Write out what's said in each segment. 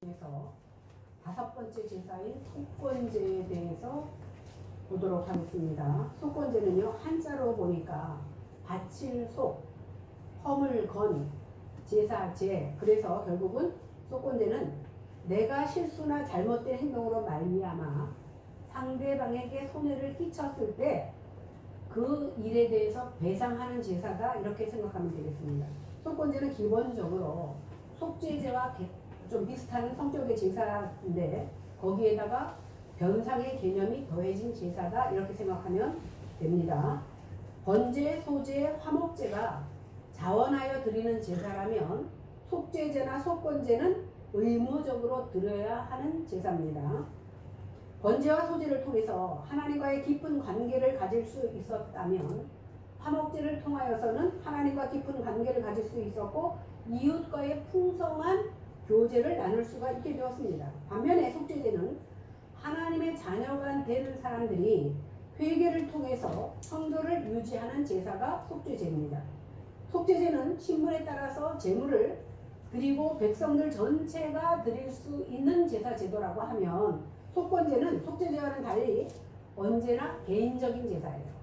그래서 5번째 제사인 속건제에 대해서 보도록 하겠습니다. 속건제는요, 한자로 보니까 바칠 속, 허물 건, 제사제. 그래서 결국은 속건제는 내가 실수나 잘못된 행동으로 말미암아 상대방에게 손해를 끼쳤을 때 그 일에 대해서 배상하는 제사다, 이렇게 생각하면 되겠습니다. 속건제는 기본적으로 속죄제와 좀 비슷한 성격의 제사인데 거기에다가 변상의 개념이 더해진 제사다, 이렇게 생각하면 됩니다. 번제, 소제, 화목제가 자원하여 드리는 제사라면 속죄제나 속건제는 의무적으로 드려야 하는 제사입니다. 번제와 소제를 통해서 하나님과의 깊은 관계를 가질 수 있었다면 화목제를 통하여서는 하나님과 깊은 관계를 가질 수 있었고 이웃과의 풍성한 교제를 나눌 수가 있게 되었습니다. 반면에 속죄제는 하나님의 자녀가 되는 사람들이 회개를 통해서 성도를 유지하는 제사가 속죄제입니다. 속죄제는 신분에 따라서 제물을 드리고 백성들 전체가 드릴 수 있는 제사 제도라고 하면 속건제는 속죄제와는 달리 언제나 개인적인 제사예요.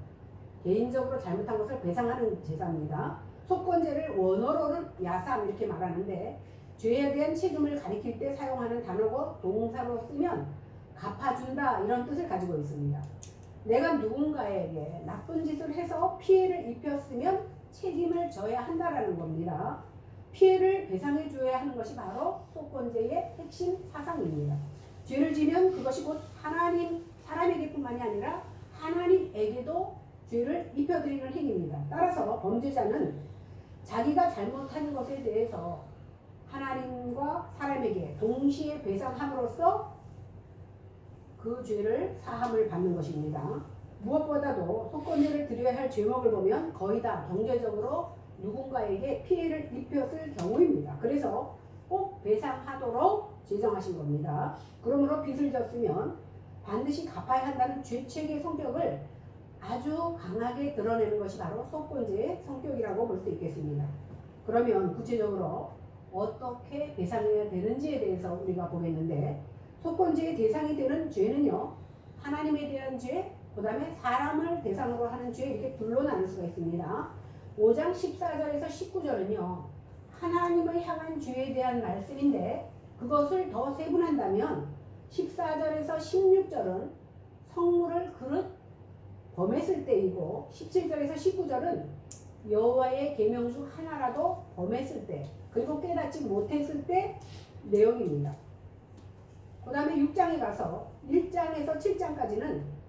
개인적으로 잘못한 것을 배상하는 제사입니다. 속건제를 원어로는 야삼 이렇게 말하는데 죄에 대한 책임을 가리킬 때 사용하는 단어고 동사로 쓰면 갚아준다, 이런 뜻을 가지고 있습니다. 내가 누군가에게 나쁜 짓을 해서 피해를 입혔으면 책임을 져야 한다라는 겁니다. 피해를 배상해 줘야 하는 것이 바로 속건제의 핵심 사상입니다. 죄를 지면 그것이 곧 사람에게뿐만이 아니라 하나님에게도 죄를 입혀드리는 행위입니다. 따라서 범죄자는 자기가 잘못한 것에 대해서 하나님과 사람에게 동시에 배상함으로써 그 죄를 사함을 받는 것입니다. 무엇보다도 속건제를 드려야 할 죄목을 보면 거의 다 경제적으로 누군가에게 피해를 입혔을 경우입니다. 그래서 꼭 배상하도록 제정하신 겁니다. 그러므로 빚을 졌으면 반드시 갚아야 한다는 죄책의 성격을 아주 강하게 드러내는 것이 바로 속건제의 성격이라고 볼 수 있겠습니다. 그러면 구체적으로 어떻게 배상해야 되는지에 대해서 우리가 보겠는데, 속건제의 대상이 되는 죄는요, 하나님에 대한 죄, 그 다음에 사람을 대상으로 하는 죄, 이렇게 둘로 나눌 수가 있습니다. 5장 14절에서 19절은요 하나님을 향한 죄에 대한 말씀인데, 그것을 더 세분한다면 14절에서 16절은 성물을 그릇 범했을 때이고 17절에서 19절은 여호와의 계명 중 하나라도 범했을 때, 그리고 깨닫지 못했을 때 내용입니다. 그 다음에 6장에 가서 1장에서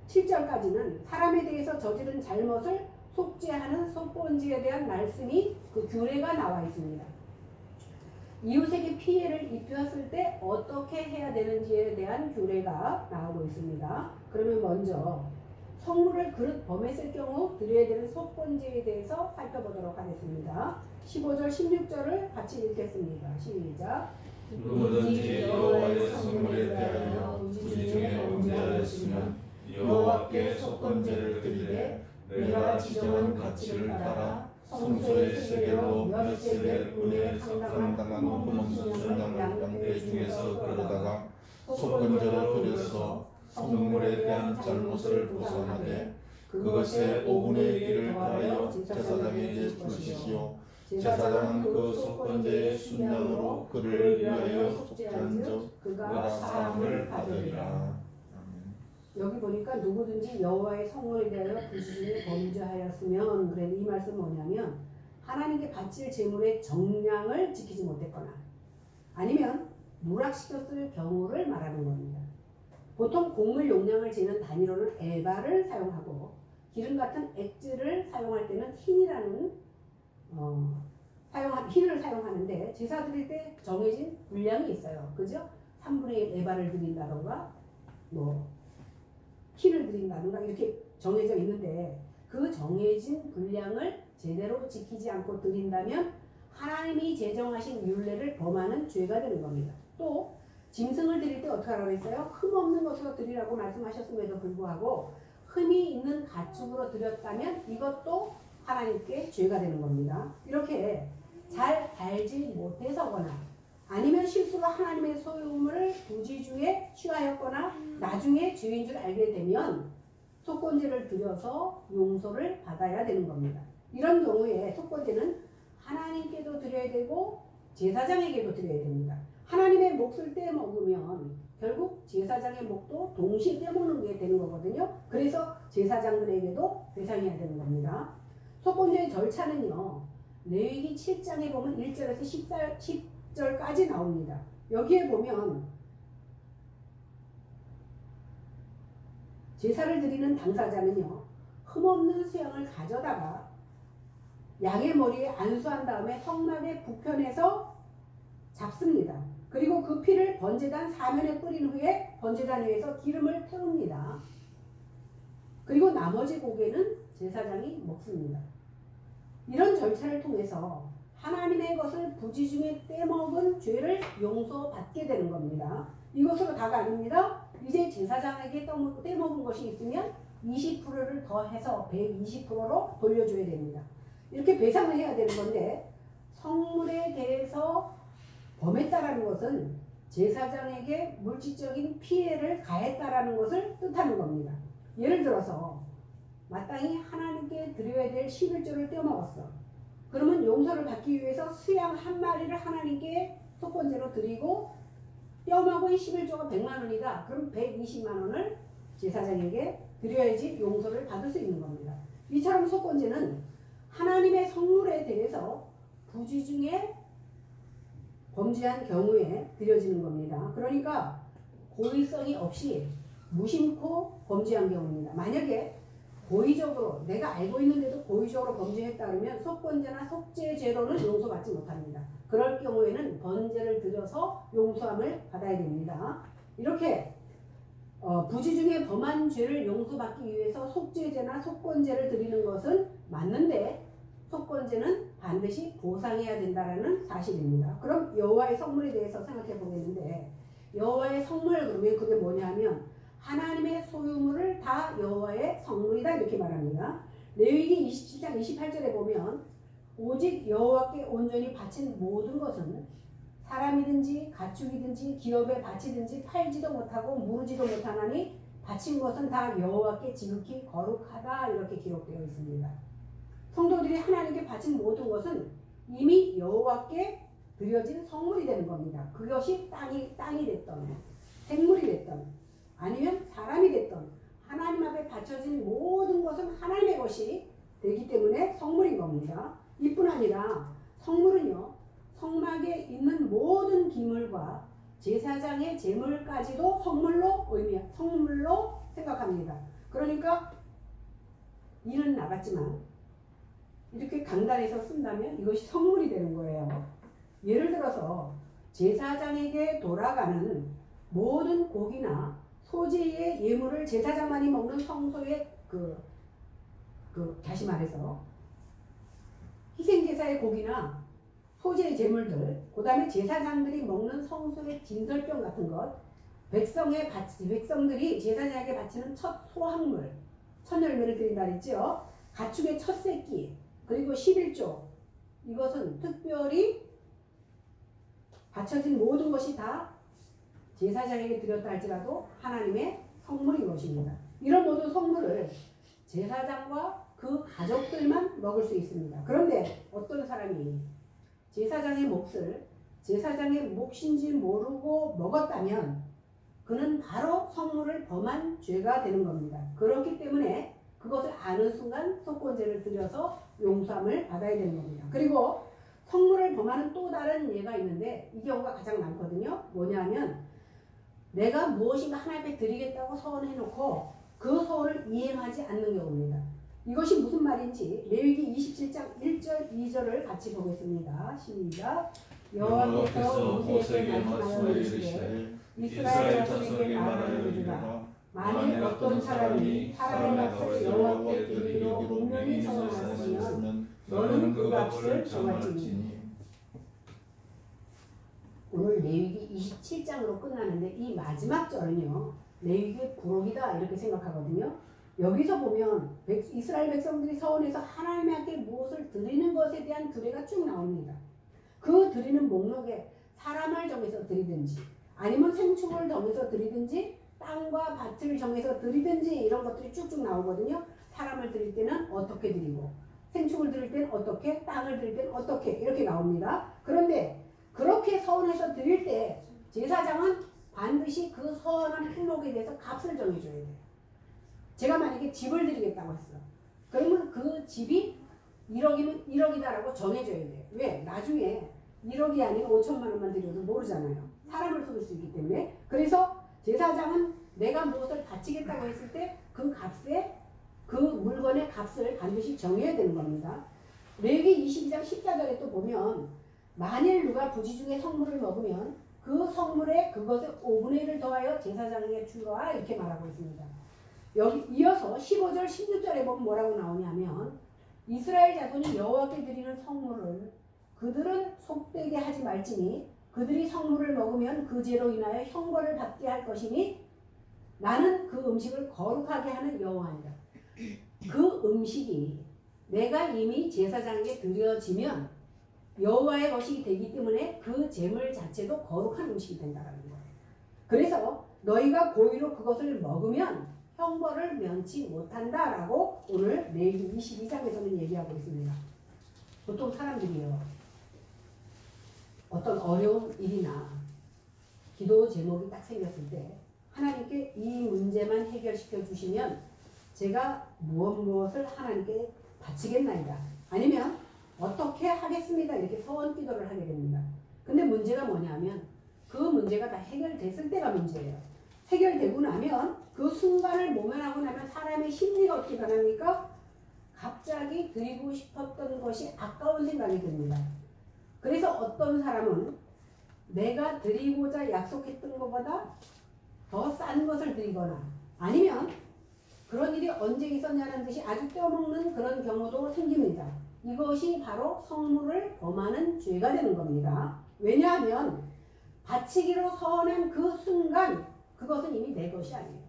7절까지는 사람에 대해서 저지른 잘못을 속죄하는 속건제에 대한 말씀이, 그 규례가 나와 있습니다. 이웃에게 피해를 입혔을 때 어떻게 해야 되는지에 대한 규례가 나오고 있습니다. 그러면 먼저 성물을 그릇 범했을 경우 드려야 되는 속건제에 대해서 살펴보도록 하겠습니다. 15절 16절을 같이 읽겠습니다. 시작. 누구든지 여호와의 성물에 대하여 우리 중에 범죄하였으면 여호와께 속건제를 드리되 내가 지정한 가치를 따라 성소의 세겔로 몇 세겔 은에 상당한 호mon수 양떼 중에서 그러다가 속건제로 드려서 성물에 대한 잘못을 보상하되 그것의 5분의 1을 더하여 제사장에게 주시시오. 제사장은 그 속건제의 순양으로 그를 위하여 속죄한즉 그가 사함을 받으리라. 여기 보니까 누구든지 여호와의 성물에 대하여 부지중에 범죄하였으면, 그래, 이 말씀은 뭐냐면 하나님께 바칠 제물의 정량을 지키지 못했거나 아니면 누락시켰을 경우를 말하는 겁니다. 보통 곡물 용량을 재는 단위로는 에바를 사용하고 기름 같은 액질을 사용할 때는 흰을 사용하는데, 제사 드릴 때 정해진 분량이 있어요. 그죠? 3분의 1 에바를 드린다던가 흰을 드린다든가 이렇게 정해져 있는데, 그 정해진 분량을 제대로 지키지 않고 드린다면 하나님이 제정하신 율례를 범하는 죄가 되는 겁니다. 또 짐승을 드릴 때 어떻게 하라고 했어요? 흠 없는 것으로 드리라고 말씀하셨음에도 불구하고 흠이 있는 가축으로 드렸다면 이것도 하나님께 죄가 되는 겁니다. 이렇게 잘 알지 못해서거나 아니면 실수로 하나님의 소유물 나중에 죄인 줄 알게 되면 속건제를 드려서 용서를 받아야 되는 겁니다. 이런 경우에 속건제는 하나님께도 드려야 되고 제사장에게도 드려야 됩니다. 하나님의 몫을 떼먹으면 결국 제사장의 몫도 동시에 떼먹는 게 되는 거거든요. 그래서 제사장들에게도 배상해야 되는 겁니다. 속건제의 절차는요. 레위기 7장에 보면 1절에서 10절까지 나옵니다. 여기에 보면 제사를 드리는 당사자는요. 흠없는 수양을 가져다가 양의 머리에 안수한 다음에 성막의 북편에서 잡습니다. 그리고 그 피를 번제단 사면에 뿌린 후에 번제단 위에서 기름을 태웁니다. 그리고 나머지 고개는 제사장이 먹습니다. 이런 절차를 통해서 하나님의 것을 부지 중에 떼먹은 죄를 용서받게 되는 겁니다. 이것으로 다가 아닙니다. 이제 제사장에게 떼먹은 것이 있으면 20%를 더해서 120%로 돌려줘야 됩니다. 이렇게 배상을 해야 되는 건데 성물에 대해서 범했다라는 것은 제사장에게 물질적인 피해를 가했다라는 것을 뜻하는 겁니다. 예를 들어서 마땅히 하나님께 드려야 될 11조를 떼어먹었어. 그러면 용서를 받기 위해서 수양 한 마리를 하나님께 속건제로 드리고 떼어먹은 11조가 100만 원이다. 그럼 120만 원을 제사장에게 드려야지 용서를 받을 수 있는 겁니다. 이처럼 속건제는 하나님의 성물에 대해서 부지 중에 범죄한 경우에 드려지는 겁니다. 그러니까 고의성이 없이 무심코 범죄한 경우입니다. 만약에 고의적으로 내가 알고 있는데도 고의적으로 범죄했다 그러면 속건제나 속죄죄로는 용서받지 못합니다. 그럴 경우에는 번제를 드려서 용서함을 받아야 됩니다. 이렇게 부지 중에 범한 죄를 용서받기 위해서 속죄죄나 속건제를 드리는 것은 맞는데 속건제는 반드시 보상해야 된다는 사실입니다. 그럼 여호와의 성물에 대해서 생각해 보겠는데 여호와의 성물 그러면 그게 뭐냐면 하나님의 소유물을 다 여호와의 성물이다 이렇게 말합니다. 레위기 27장 28절에 보면 오직 여호와께 온전히 바친 모든 것은 사람이든지 가축이든지 기업에 바치든지 팔지도 못하고 무르지도 못하나니 바친 것은 다 여호와께 지극히 거룩하다 이렇게 기록되어 있습니다. 성도들이 하나님께 바친 모든 것은 이미 여호와께 드려진 성물이 되는 겁니다. 그것이 땅이 됐던 생물이 됐던 아니면 사람이 됐던 하나님 앞에 바쳐진 모든 것은 하나님의 것이 되기 때문에 성물인 겁니다. 이뿐 아니라 성물은요. 성막에 있는 모든 기물과 제사장의 제물까지도 성물로 생각합니다. 그러니까 일은 나갔지만 이렇게 강단에서 쓴다면 이것이 성물이 되는 거예요. 예를 들어서 제사장에게 돌아가는 모든 고기나 소재의 예물을 제사장만이 먹는 성소의 다시 말해서 희생제사의 고기나 소재의 제물들, 그 다음에 제사장들이 먹는 성소의 진설병 같은 것, 백성들이 제사장에게 바치는 첫 소학물, 첫 열매를 드린다 그랬죠. 가축의 첫 새끼, 그리고 11조, 이것은 특별히 바쳐진 모든 것이 다 제사장에게 드렸다 할지라도 하나님의 성물인 것입니다. 이런 모든 성물을 제사장과 그 가족들만 먹을 수 있습니다. 그런데 어떤 사람이 제사장의 몫을 제사장의 몫인지 모르고 먹었다면 그는 바로 성물을 범한 죄가 되는 겁니다. 그렇기 때문에 그것을 아는 순간 속건제를 드려서 용서함을 받아야 되는 겁니다. 그리고 성물을 범하는 또 다른 예가 있는데 이 경우가 가장 많거든요. 뭐냐면 내가 무엇인가 하나님 앞에 드리겠다고 서원해놓고 그 서원을 이행하지 않는 경우입니다. 이것이 무슨 말인지 레위기 27장 1절 2절을 같이 보겠습니다. 시작. 여호와께서 모세에게 말씀하여 이르시되 이스라엘 자손에게 말하여 이르라. 만일 어떤 사람이 사람의 값을 여호와께 드리기로 분명히 서원하였으면 너는 그 값을 정할지니. 오늘 레위기 27장으로 끝나는데 이 마지막 절은요. 레위기의 부록이다 이렇게 생각하거든요. 여기서 보면 이스라엘 백성들이 서원해서 하나님 앞에 무엇을 드리는 것에 대한 규례가 쭉 나옵니다. 그 드리는 목록에 사람을 정해서 드리든지 아니면 생축을 정해서 드리든지 땅과 밭을 정해서 드리든지 이런 것들이 쭉쭉 나오거든요. 사람을 드릴 때는 어떻게 드리고, 생축을 드릴 때는 어떻게, 땅을 드릴 때는 어떻게, 이렇게 나옵니다. 그런데 그렇게 서원해서 드릴 때 제사장은 반드시 그 서원한 품목에 대해서 값을 정해줘야 돼요. 제가 만약에 집을 드리겠다고 했어. 그러면 그 집이 1억이면 1억이다라고 정해줘야 돼요. 왜? 나중에 1억이 아닌 5천만 원만 드려도 모르잖아요. 사람을 속일 수 있기 때문에. 그래서 제사장은 내가 무엇을 바치겠다고 했을 때 그 값에, 그 물건의 값을 반드시 정해야 되는 겁니다. 레위기 22장 14절에 또 보면 만일 누가 부지 중에 성물을 먹으면 그 성물에 그것의 5분의 1을 더하여 제사장에게 주라, 이렇게 말하고 있습니다. 여기 이어서 15절 16절에 보면 뭐라고 나오냐면 이스라엘 자손이 여호와께 드리는 성물을 그들은 속되게 하지 말지니 그들이 성물을 먹으면 그 죄로 인하여 형벌을 받게 할 것이니 나는 그 음식을 거룩하게 하는 여호와니라. 그 음식이 내가 이미 제사장에게 드려지면 여호와의 것이 되기 때문에 그 제물 자체도 거룩한 음식이 된다는 거예요. 그래서 너희가 고의로 그것을 먹으면 형벌을 면치 못한다라고 오늘 레위기 22장에서는 얘기하고 있습니다. 보통 사람들이요, 어떤 어려운 일이나 기도 제목이 딱 생겼을 때 하나님께 이 문제만 해결시켜 주시면 제가 무엇을 하나님께 바치겠나이다, 아니면 어떻게 하겠습니다, 이렇게 서원 기도를 하게 됩니다. 근데 문제가 뭐냐면 그 문제가 다 해결됐을 때가 문제예요. 해결되고 나면 그 순간을 모면하고 나면 사람의 심리가 어떻게 변합니까? 갑자기 드리고 싶었던 것이 아까운 생각이 듭니다. 그래서 어떤 사람은 내가 드리고자 약속했던 것보다 더 싼 것을 드리거나, 아니면 그런 일이 언제 있었냐는 듯이 아주 떼어먹는 그런 경우도 생깁니다. 이것이 바로 성물을 범하는 죄가 되는 겁니다. 왜냐하면 바치기로 서원한 그 순간 그것은 이미 내 것이 아니에요.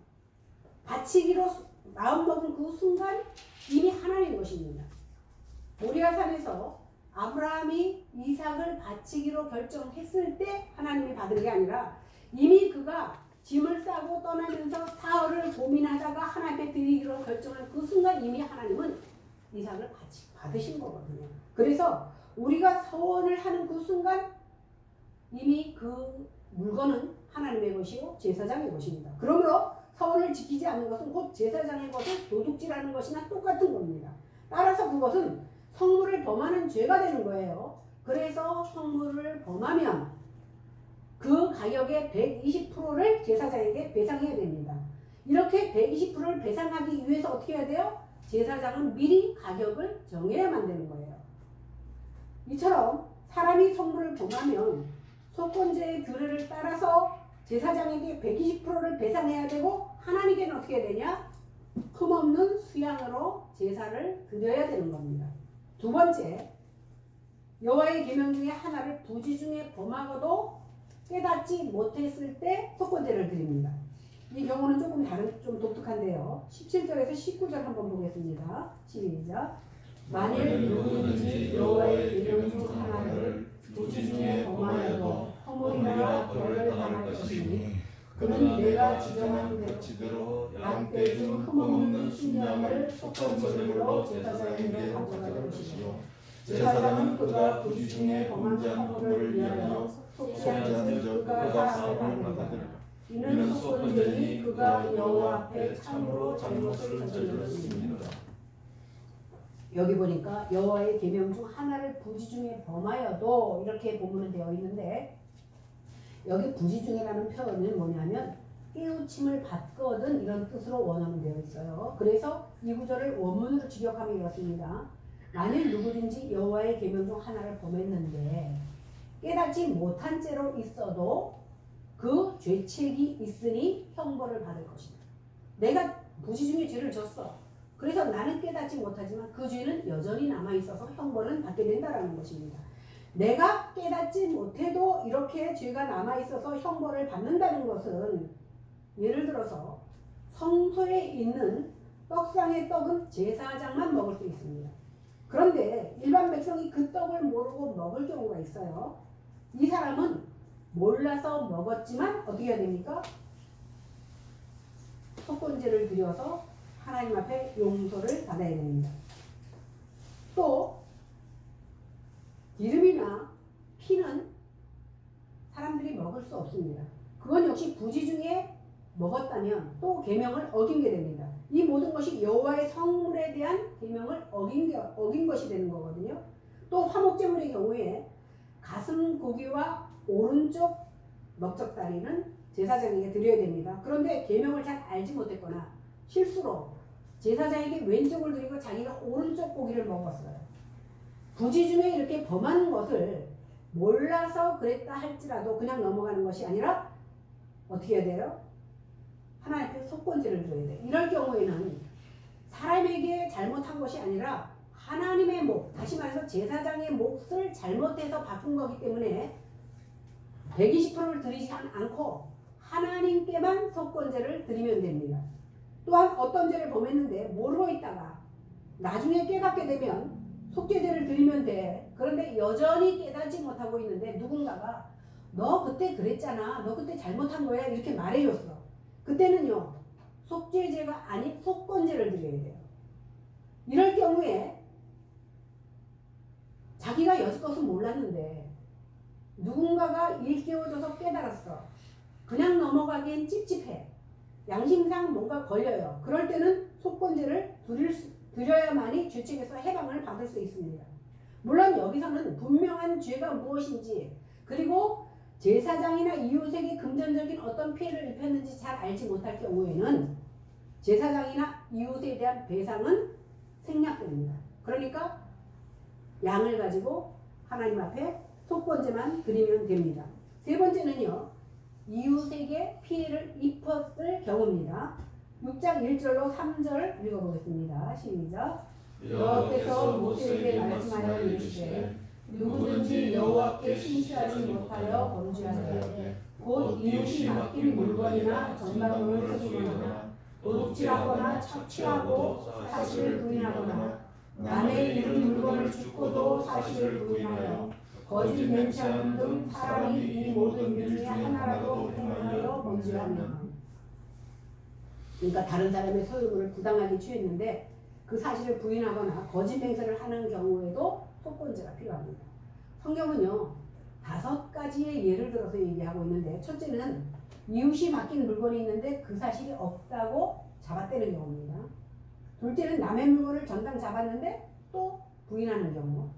바치기로 마음먹은 그 순간 이미 하나님의 것입니다. 모리아산에서 아브라함이 이삭을 바치기로 결정했을 때 하나님이 받은 게 아니라 이미 그가 짐을 싸고 떠나면서 사흘을 고민하다가 하나님께 드리기로 결정한 그 순간 이미 하나님은 이삭을 받으신 거거든요. 그래서 우리가 서원을 하는 그 순간 이미 그 물건은 하나님의 것이요 제사장의 것입니다. 그러므로 서원을 지키지 않는 것은 곧 제사장의 것을 도둑질하는 것이나 똑같은 겁니다. 따라서 그것은 성물을 범하는 죄가 되는 거예요. 그래서 성물을 범하면 그 가격의 120%를 제사장에게 배상해야 됩니다. 이렇게 120%를 배상하기 위해서 어떻게 해야 돼요? 제사장은 미리 가격을 정해야만 되는 거예요. 이처럼 사람이 성물을 범하면 속건제의 규례를 따라서 제사장에게 120%를 배상해야 되고 하나님께는 어떻게 해야 되냐? 흠없는 수양으로 제사를 드려야 되는 겁니다. 두 번째, 여호와의 계명 중에 하나를 부지 중에 범하고도 깨닫지 못했을 때 속건제를 드립니다. 이 경우는 조금 좀 독특한데요. 17절에서 19절 한번 보겠습니다. 시작. 만일 누구든지 여호와의 계명 중 하나를 부지 중에 범하여도 허물이나 벌을 당할 것이니 그는 내가 지정한 대로 양떼 중 흠없는 순양을 속건제물로 제사장에게 가져갈 것이요 제사장은 그가 부지 중에 범한 허물을 위하여 속지 않은 그가 사함을 받으리라. 이는 속건제니 그가 여호와 앞에 참으로 잘못을 저질렀습니다. 여기 보니까 여호와의 계명 중 하나를 부지 중에 범하여도 이렇게 보면 되어 있는데, 여기 부지 중에라는 표현은 뭐냐면 깨우침을 받거든 이런 뜻으로 원어는 되어 있어요. 그래서 이 구절을 원문으로 직역하면 이렇습니다. 만일 누구든지 여호와의 계명 중 하나를 범했는데 깨닫지 못한 채로 있어도 그 죄책이 있으니 형벌을 받을 것이다. 내가 부지 중에 죄를 졌어. 그래서 나는 깨닫지 못하지만 그 죄는 여전히 남아있어서 형벌은 받게 된다는 것입니다. 내가 깨닫지 못해도 이렇게 죄가 남아있어서 형벌을 받는다는 것은, 예를 들어서 성소에 있는 떡상의 떡은 제사장만 먹을 수 있습니다. 그런데 일반 백성이 그 떡을 모르고 먹을 경우가 있어요. 이 사람은 몰라서 먹었지만 어떻게 해야 됩니까? 속건제를 드려서 하나님 앞에 용서를 받아야 됩니다. 또 기름이나 피는 사람들이 먹을 수 없습니다. 그건 역시 부지 중에 먹었다면 또 계명을 어긴 게 됩니다. 이 모든 것이 여호와의 성물에 대한 계명을 어긴 것이 되는 거거든요. 또 화목제물의 경우에 가슴 고기와 오른쪽 넓적다리는 제사장에게 드려야 됩니다. 그런데 계명을 잘 알지 못했거나 실수로 제사장에게 왼쪽을 드리고 자기가 오른쪽 고기를 먹었어요. 부지 중에 이렇게 범하는 것을 몰라서 그랬다 할지라도 그냥 넘어가는 것이 아니라 어떻게 해야 돼요? 하나님 앞에 속건제를 드려야 돼요. 이럴 경우에는 사람에게 잘못한 것이 아니라 하나님의 목, 다시 말해서 제사장의 몫을 잘못해서 바꾼 거기 때문에 120%를 드리지 않고 하나님께만 속건제를 드리면 됩니다. 또한 어떤 죄를 범했는데 모르고 있다가 나중에 깨닫게 되면 속죄제를 드리면 돼. 그런데 여전히 깨닫지 못하고 있는데 누군가가 너 그때 그랬잖아. 너 그때 잘못한 거야. 이렇게 말해줬어. 그때는요. 속죄제가 아닌 속건제를 드려야 돼요. 이럴 경우에 자기가 여지껏은 몰랐는데 누군가가 일깨워줘서 깨달았어. 그냥 넘어가기엔 찝찝해. 양심상 뭔가 걸려요. 그럴 때는 속건제를 드려야만이 죄책에서 해방을 받을 수 있습니다. 물론 여기서는 분명한 죄가 무엇인지 그리고 제사장이나 이웃에게 금전적인 어떤 피해를 입혔는지 잘 알지 못할 경우에는 제사장이나 이웃에 대한 배상은 생략됩니다. 그러니까 양을 가지고 하나님 앞에 속건제만 드리면 됩니다. 세 번째는요. 이웃에게 피해를 입었을 경우입니다. 6장 1절로 3절 읽어보겠습니다. 시작. 여호와께서 모세에게 말씀하여 이르시되 누구든지 여호와께 신실하지 못하여 범죄하되 곧 이웃이 맡긴 물건이나 전가금을 속이거나 도둑질하거나 착취하고 사실을 부인하거나 남의 잃은 물건을 줍고도 사실을 부인하여 거짓 맹세하는 등 사람이 이 모든 일 중에 하나라도 행하여 범죄하며 그러니까 다른 사람의 소유물을 부당하게 취했는데 그 사실을 부인하거나 거짓 맹세를 하는 경우에도 속건제가 필요합니다. 성경은요 5가지의 예를 들어서 얘기하고 있는데 첫째는 이웃이 맡긴 물건이 있는데 그 사실이 없다고 잡아떼는 경우입니다. 둘째는 남의 물건을 전당 잡았는데 또 부인하는 경우.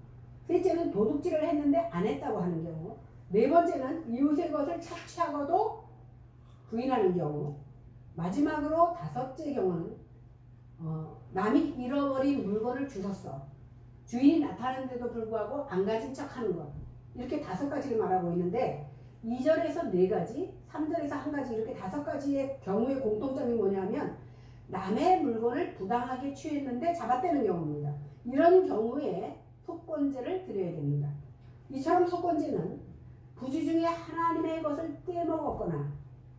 셋째는 도둑질을 했는데 안 했다고 하는 경우. 네 번째는 이웃의 것을 착취하고도 부인하는 경우. 마지막으로 5째 경우는 남이 잃어버린 물건을 주웠어. 주인이 나타나는데도 불구하고 안 가진 척하는 것. 이렇게 5가지를 말하고 있는데 2절에서 4가지, 3절에서 1가지 이렇게 5가지의 경우의 공통점이 뭐냐면 남의 물건을 부당하게 취했는데 잡아떼는 경우입니다. 이런 경우에 속건제를 드려야 됩니다. 이처럼 속건제는 부지 중에 하나님의 것을 떼먹었거나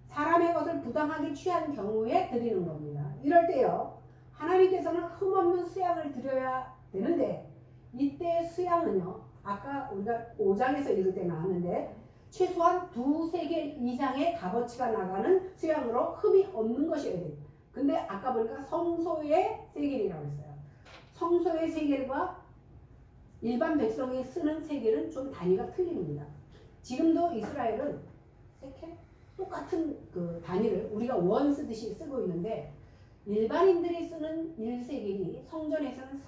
사람의 것을 부당하게 취한 경우에 드리는 겁니다. 이럴 때요. 하나님께서는 흠없는 수양을 드려야 되는데 이때 수양은요. 아까 우리가 5장에서 읽을 때 나왔는데 최소한 2세겔 이상의 값어치가 나가는 수양으로 흠이 없는 것이어야 됩니다. 근데 아까 보니까 성소의 세겔이라고 했어요. 성소의 세겔과 일반 백성이 쓰는 세겔은 좀 단위가 틀립니다. 지금도 이스라엘은 세켈? 똑같은 그 단위를 우리가 원 쓰듯이 쓰고 있는데 일반인들이 쓰는 1세겔이 성전에서는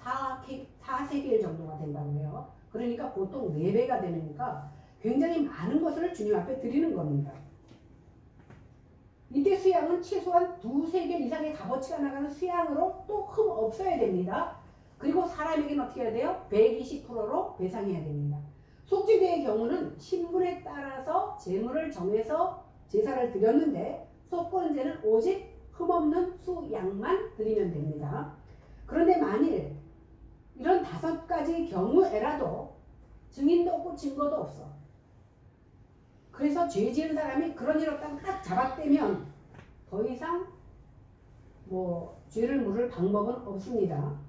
4세겔 정도가 된다고 해요. 그러니까 보통 4배가 되니까 굉장히 많은 것을 주님 앞에 드리는 겁니다. 이때 수양은 최소한 2세겔 이상의 값어치가 나가는 수양으로 또 흠 없어야 됩니다. 그리고 사람에게는 어떻게 해야 돼요? 120%로 배상해야 됩니다. 속죄제의 경우는 신분에 따라서 제물을 정해서 제사를 드렸는데 속건제는 오직 흠없는 수양만 드리면 됩니다. 그런데 만일 이런 5가지 경우에라도 증인도 없고 증거도 없어. 그래서 죄 지은 사람이 그런 일 없다고 딱 잡아떼면 더 이상 죄를 물을 방법은 없습니다.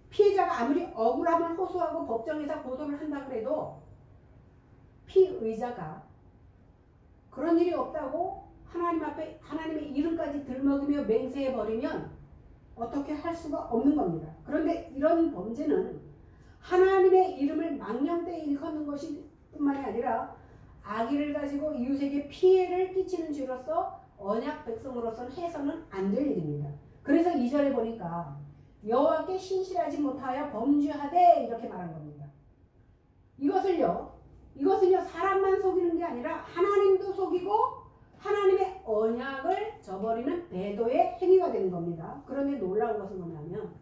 피해자가 아무리 억울함을 호소하고 법정에서 고소를 한다 그래도 피의자가 그런 일이 없다고 하나님 앞에 하나님의 이름까지 들먹이며 맹세해 버리면 어떻게 할 수가 없는 겁니다. 그런데 이런 범죄는 하나님의 이름을 망령되이 일컫는 것이 뿐만이 아니라 악의를 가지고 이웃에게 피해를 끼치는 죄로서 언약 백성으로서는 해서는 안 될 일입니다. 그래서 2절에 보니까 여호와께 신실하지 못하여 범죄하되 이렇게 말한 겁니다. 이것은요 사람만 속이는 게 아니라 하나님도 속이고 하나님의 언약을 저버리는 배도의 행위가 되는 겁니다. 그런데 놀라운 것은 뭐냐면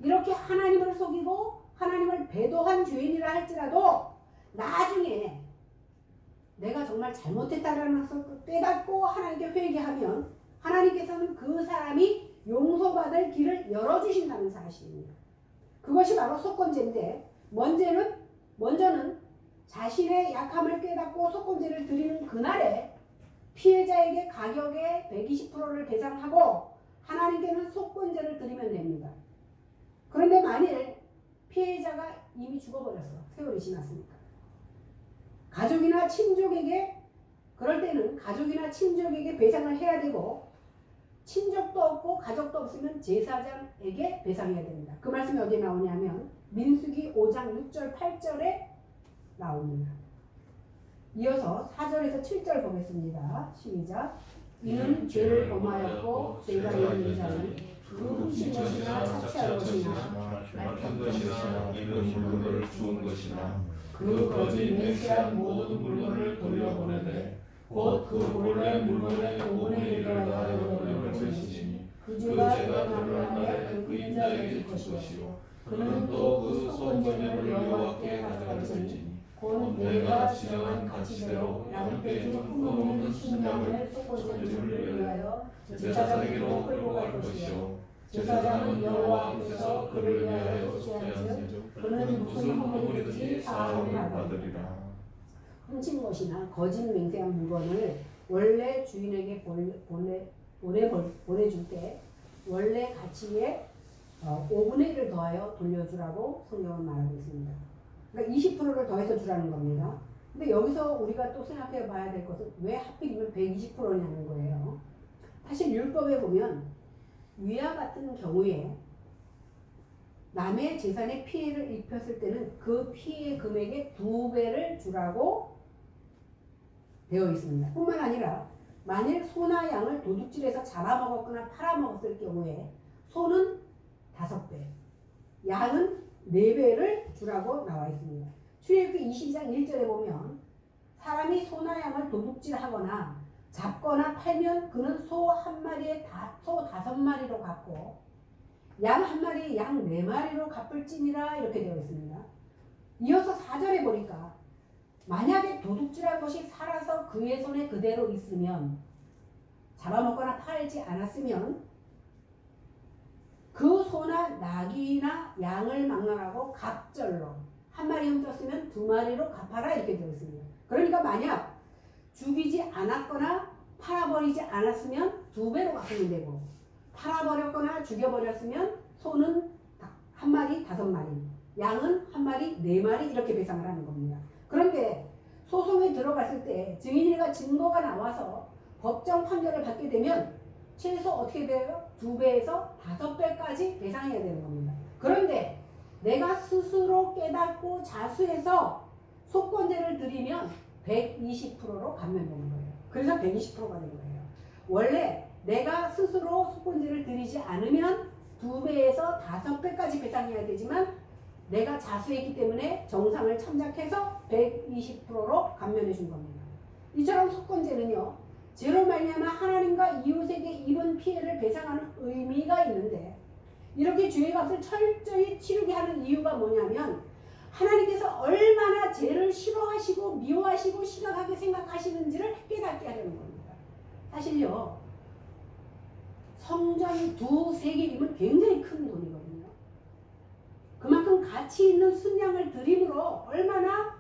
이렇게 하나님을 속이고 하나님을 배도한 죄인이라 할지라도 나중에 내가 정말 잘못했다라는 것을 깨닫고 하나님께 회개하면 하나님께서는 그 사람이 용서받을 길을 열어주신다는 사실입니다. 그것이 바로 속건제인데 먼저는 자신의 약함을 깨닫고 속건제를 드리는 그날에 피해자에게 가격의 120%를 배상하고 하나님께는 속건제를 드리면 됩니다. 그런데 만일 피해자가 이미 죽어버렸어. 세월이 지났으니까. 가족이나 친족에게 그럴 때는 가족이나 친족에게 배상을 해야 되고 친족도 없고 가족도 없으면 제사장에게 배상해야 됩니다. 그 말씀이 어디에 나오냐면 민수기 5장 6절 8절에 나옵니다. 이어서 4절에서 7절 보겠습니다. 시작. 이는 죄를 범하였고 죄가 있는 자는 그 훔친 것이나 착취한 것이나 말한 것이나 잃은 물건을 주운 것이나 그 거짓 맹세한 모든 물건을 돌려보내되 곧 그 본래 물건의 5분의 1을 더하여 돌려볼 것이니 그 죄가 드러난 날에 그 인자에게 줄 것이요 그는 또 그 속건제를 여호와께 가져갈지니 곧 내가 지정한 가치대로 양 빼지 흠없는 순양을 속건제를 위하여 제사장에게로 끌고 갈 것이요 제사장은 여호와 앞에서 그를 위하여 속죄한즉 그는 무슨 허물이든지 사함을 받으리라. 훔친 것이나 거짓 맹세한 물건을 원래 주인에게 보내줄 때 원래 가치에 5분의 1을 더하여 돌려주라고 성경은 말하고 있습니다. 그러니까 20%를 더해서 주라는 겁니다. 근데 여기서 우리가 또 생각해 봐야 될 것은 왜 하필이면 120%냐는 거예요. 사실 율법에 보면 위와 같은 경우에 남의 재산에 피해를 입혔을 때는 그 피해 금액의 2배를 주라고 되어 있습니다. 뿐만 아니라 만일 소나 양을 도둑질해서 잡아먹었거나 팔아먹었을 경우에 소는 5배, 양은 4배를 주라고 나와 있습니다. 출애굽기 22장 1절에 보면 사람이 소나 양을 도둑질하거나 잡거나 팔면 그는 소 1마리에 소 5마리로 갚고 양 1마리에 양 4마리로 갚을지니라 이렇게 되어 있습니다. 이어서 4절에 보니까 만약에 도둑질한 것이 살아서 그의 손에 그대로 있으면 잡아먹거나 팔지 않았으면 그 소나 나귀나 양을 망라하고 갑절로 1마리 훔쳤으면 2마리로 갚아라 이렇게 되어 있습니다. 그러니까 만약 죽이지 않았거나 팔아버리지 않았으면 2배로 갚으면 되고 팔아버렸거나 죽여버렸으면 소는 1마리 5마리 양은 1마리 4마리 이렇게 배상을 하는 겁니다. 그런데 소송에 들어갔을 때 증인이나 증거가 나와서 법정 판결을 받게 되면 최소 어떻게 돼요? 2배에서 5배까지 배상해야 되는 겁니다. 그런데 내가 스스로 깨닫고 자수해서 속건제를 드리면 120%로 감면되는 거예요. 그래서 120%가 된 거예요. 원래 내가 스스로 속건제를 드리지 않으면 2배에서 5배까지 배상해야 되지만 내가 자수했기 때문에 정상을 참작해서 120%로 감면해 준 겁니다. 이처럼 속건제는요. 죄로 말미암아 하나님과 이웃에게 입은 피해를 배상하는 의미가 있는데 이렇게 죄의 값을 철저히 치르게 하는 이유가 뭐냐면 하나님께서 얼마나 죄를 싫어하시고 미워하시고 심각하게 생각하시는지를 깨닫게 하려는 겁니다. 사실요. 성전 2-3개이면 굉장히 큰 돈이거든요. 그만큼 가치 있는 순양을 드림으로 얼마나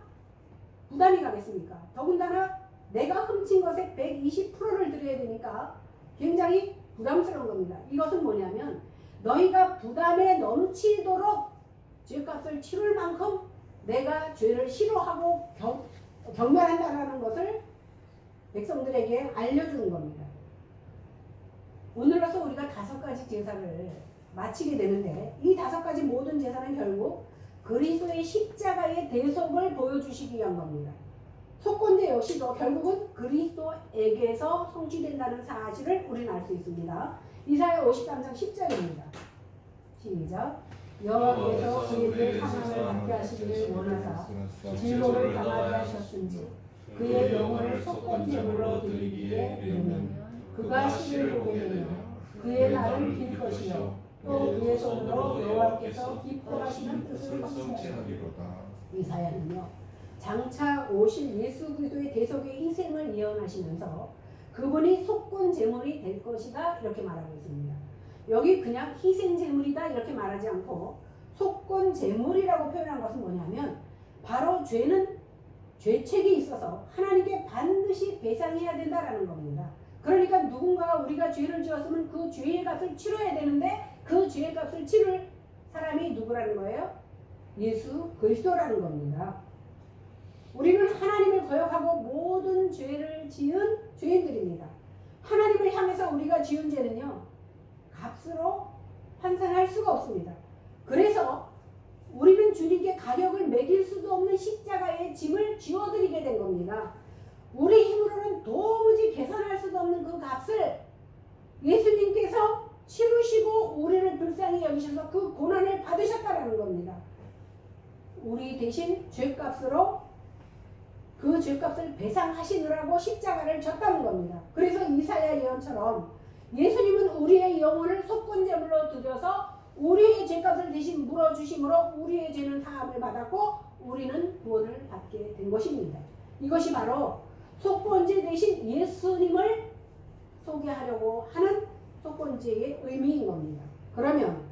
부담이 가겠습니까? 더군다나 내가 훔친 것의 120%를 드려야 되니까 굉장히 부담스러운 겁니다. 이것은 뭐냐면 너희가 부담에 넘치도록 죄값을 치를 만큼 내가 죄를 싫어하고 경멸한다는 것을 백성들에게 알려주는 겁니다. 오늘로서 우리가 5가지 제사를 마치게 되는데 이 5가지 모든 제사는 결국 그리스도의 십자가의 대속을 보여주시기 위한 겁니다. 속건제 역시도 결국은 그리스도에게서 성취된다는 사실을 우리는 알 수 있습니다. 이사야 53장 10절입니다. 시작. 여호와께서 그에게 상함을 받게 하시기를 원하사 질고를 당하게 하셨은지 그의 영혼을 속건제물로 드리기에 이르면 그가 씨를 보게 되며 그의 날은 길 것이요 또 그의 손으로 여호와께서 기뻐하시는 뜻을 성취하리로다. 이사야는요 장차 오실 예수 그리스도의 대속의 희생을 예언하시면서 그분이 속건 제물이 될 것이다 이렇게 말하고 있습니다. 여기 그냥 희생 제물이다 이렇게 말하지 않고 속건 제물이라고 표현한 것은 뭐냐면 바로 죄는 죄책이 있어서 하나님께 반드시 배상해야 된다라는 겁니다. 그러니까 누군가가 우리가 죄를 지었으면 그 죄의 값을 치러야 되는데 그 죄의 값을 치를 사람이 누구라는 거예요? 예수 그리스도라는 겁니다. 우리는 하나님을 거역하고 모든 죄를 지은 죄인들입니다. 하나님을 향해서 우리가 지은 죄는요 값으로 환산할 수가 없습니다. 그래서 우리는 주님께 가격을 매길 수도 없는 십자가의 짐을 지워드리게 된 겁니다. 우리 힘으로는 도무지 계산할 수도 없는 그 값을 예수님께서 치르시고 우리를 불쌍히 여기셔서 그 고난을 받으셨다는 겁니다. 우리 대신 죄값으로 그 죄값을 배상하시느라고 십자가를 졌다는 겁니다. 그래서 이사야 예언처럼 예수님은 우리의 영혼을 속건제물로 드려서 우리의 죄값을 대신 물어주심으로 우리의 죄는 사함을 받았고 우리는 구원을 받게 된 것입니다. 이것이 바로 속건제 대신 예수님을 소개하려고 하는 속건제의 의미인 겁니다. 그러면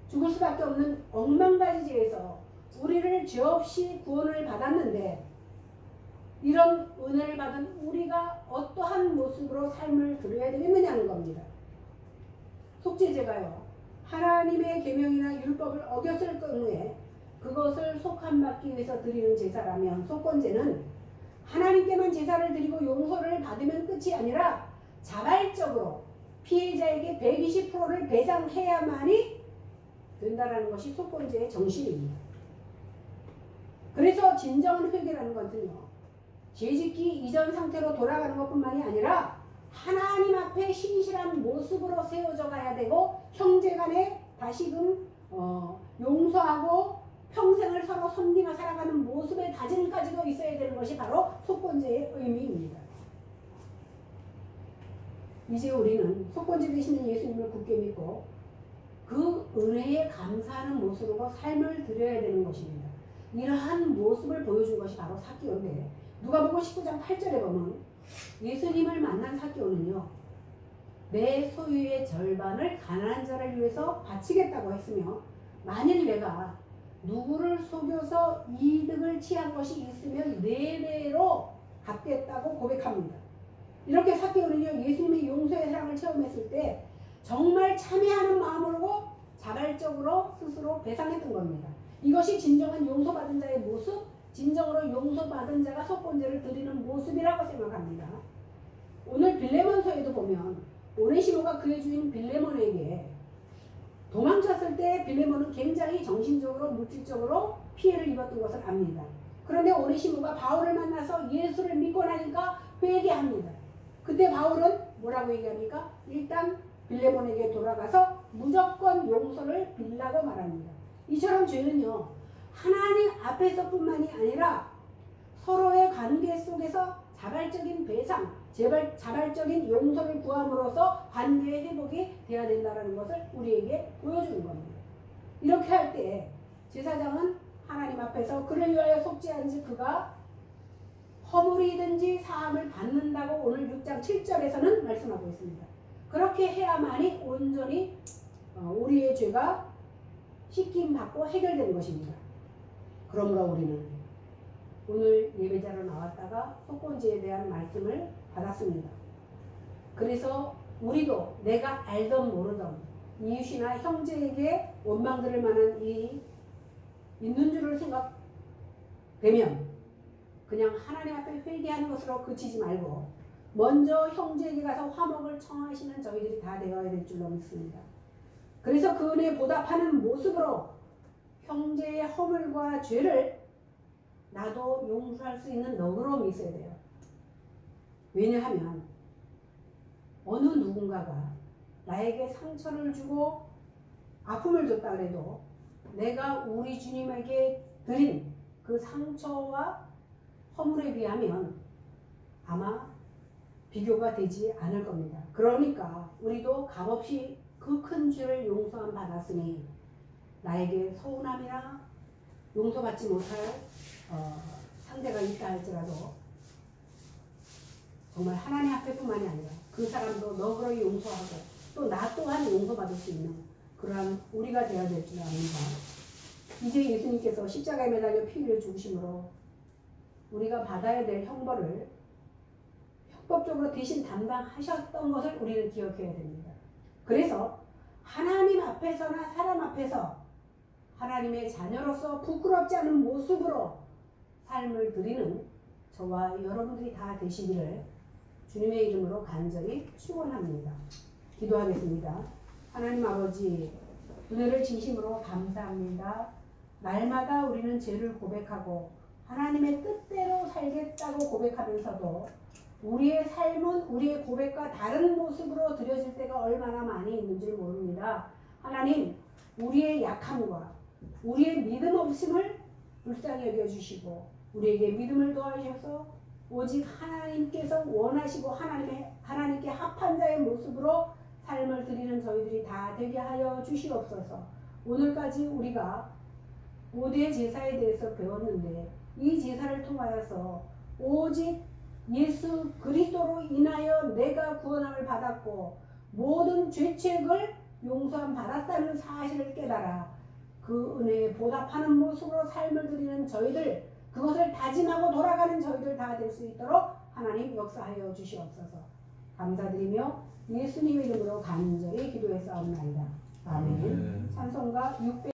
죽을 수밖에 없는 억만가지 죄에서 우리를 죄 없이 구원을 받았는데 이런 은혜를 받은 우리가 어떠한 모습으로 삶을 들여야 되겠느냐는 겁니다. 속죄제가요 하나님의 계명이나 율법을 어겼을 경우에 그것을 속함받기 위해서 드리는 제사라면 속건제는 하나님께만 제사를 드리고 용서를 받으면 끝이 아니라 자발적으로 피해자에게 120%를 배상해야만이 된다는 것이 속건제의 정신입니다. 그래서 진정한 회개라는 것은요 죄짓기 이전 상태로 돌아가는 것뿐만이 아니라 하나님 앞에 신실한 모습으로 세워져 가야 되고 형제간에 다시금 용서하고 평생을 서로 섬기며 살아가는 모습의 다짐까지도 있어야 되는 것이 바로 속건제의 의미입니다. 이제 우리는 속건제 되시는 예수님을 굳게 믿고 그 은혜에 감사하는 모습으로 삶을 드려야 되는 것입니다. 이러한 모습을 보여준 것이 바로 삭개오인데 누가복음 19장 8절에 보면 예수님을 만난 삭개오는요 내 소유의 절반을 가난한 자를 위해서 바치겠다고 했으며 만일 내가 누구를 속여서 이득을 취한 것이 있으면 4배로 갚겠다고 고백합니다. 이렇게 삭개오는요 예수님의 용서의 사랑을 체험했을 때 정말 참여하는 마음으로 자발적으로 스스로 배상했던 겁니다. 이것이 진정한 용서받은 자의 모습, 진정으로 용서받은 자가 속건제를 드리는 모습이라고 생각합니다. 오늘 빌레몬서에도 보면 오네시모가 그의 주인 빌레몬에게 도망쳤을 때 빌레몬은 굉장히 정신적으로 물질적으로 피해를 입었던 것을 압니다. 그런데 오네시모가 바울을 만나서 예수를 믿고 나니까 회개합니다. 그때 바울은 뭐라고 얘기합니까? 일단 빌레몬에게 돌아가서 무조건 용서를 빌라고 말합니다. 이처럼 죄는요 하나님 앞에서뿐만이 아니라 서로의 관계 속에서 자발적인 배상, 자발적인 용서를 구함으로써 관계의 회복이 되어야 된다는 것을 우리에게 보여주는 겁니다. 이렇게 할 때 제사장은 하나님 앞에서 그를 위하여 속죄한지 그가 허물이든지 사함을 받는다고 오늘 6장 7절에서는 말씀하고 있습니다. 그렇게 해야만이 온전히 우리의 죄가 씻김받고 해결되는 것입니다. 그러므로 우리는 오늘 예배자로 나왔다가 속건제에 대한 말씀을 받았습니다. 그래서 우리도 내가 알던 모르던 이웃이나 형제에게 원망 들을 만한 일이 있는 줄을 생각되면 그냥 하나님 앞에 회개하는 것으로 그치지 말고 먼저 형제에게 가서 화목을 청하시는 저희들이 다 되어야 될 줄로 믿습니다. 그래서 그 은혜에 보답하는 모습으로 형제의 허물과 죄를 나도 용서할 수 있는 너그러움이 있어야 돼요. 왜냐하면 어느 누군가가 나에게 상처를 주고 아픔을 줬다 그래도 내가 우리 주님에게 드린 그 상처와 허물에 비하면 아마 비교가 되지 않을 겁니다. 그러니까 우리도 값없이 그 큰 죄를 용서함 받았으니 나에게 서운함이나 용서받지 못할 상대가 있다 할지라도 정말 하나님 앞에뿐만이 아니라 그 사람도 너그러이 용서하고 또 나 또한 용서받을 수 있는 그러한 우리가 되어야 될 줄 압니다. 이제 예수님께서 십자가에 매달려 피 흘려 죽으심으로 우리가 받아야 될 형벌을 형법적으로 대신 담당하셨던 것을 우리는 기억해야 됩니다. 그래서 하나님 앞에서나 사람 앞에서 하나님의 자녀로서 부끄럽지 않은 모습으로 삶을 드리는 저와 여러분들이 다 되시기를 주님의 이름으로 간절히 축원합니다. 기도하겠습니다. 하나님 아버지, 은혜를 진심으로 감사합니다. 날마다 우리는 죄를 고백하고 하나님의 뜻대로 살겠다고 고백하면서도 우리의 삶은 우리의 고백과 다른 모습으로 드려질 때가 얼마나 많이 있는 줄 모릅니다. 하나님, 우리의 약함과 우리의 믿음 없음을 불쌍히 여겨주시고 우리에게 믿음을 더하셔서 오직 하나님께서 원하시고 하나님께 합한 자의 모습으로 삶을 드리는 저희들이 다 되게 하여 주시옵소서. 오늘까지 우리가 5대 제사에 대해서 배웠는데 이 제사를 통하여서 오직 예수 그리스도로 인하여 내가 구원함을 받았고 모든 죄책을 용서함 받았다는 사실을 깨달아 그 은혜에 보답하는 모습으로 삶을 드리는 저희들, 그것을 다짐하고 돌아가는 저희들 다 될 수 있도록 하나님 역사하여 주시옵소서. 감사드리며 예수님의 이름으로 간절히 기도했사옵나이다. 아멘. 찬송가 600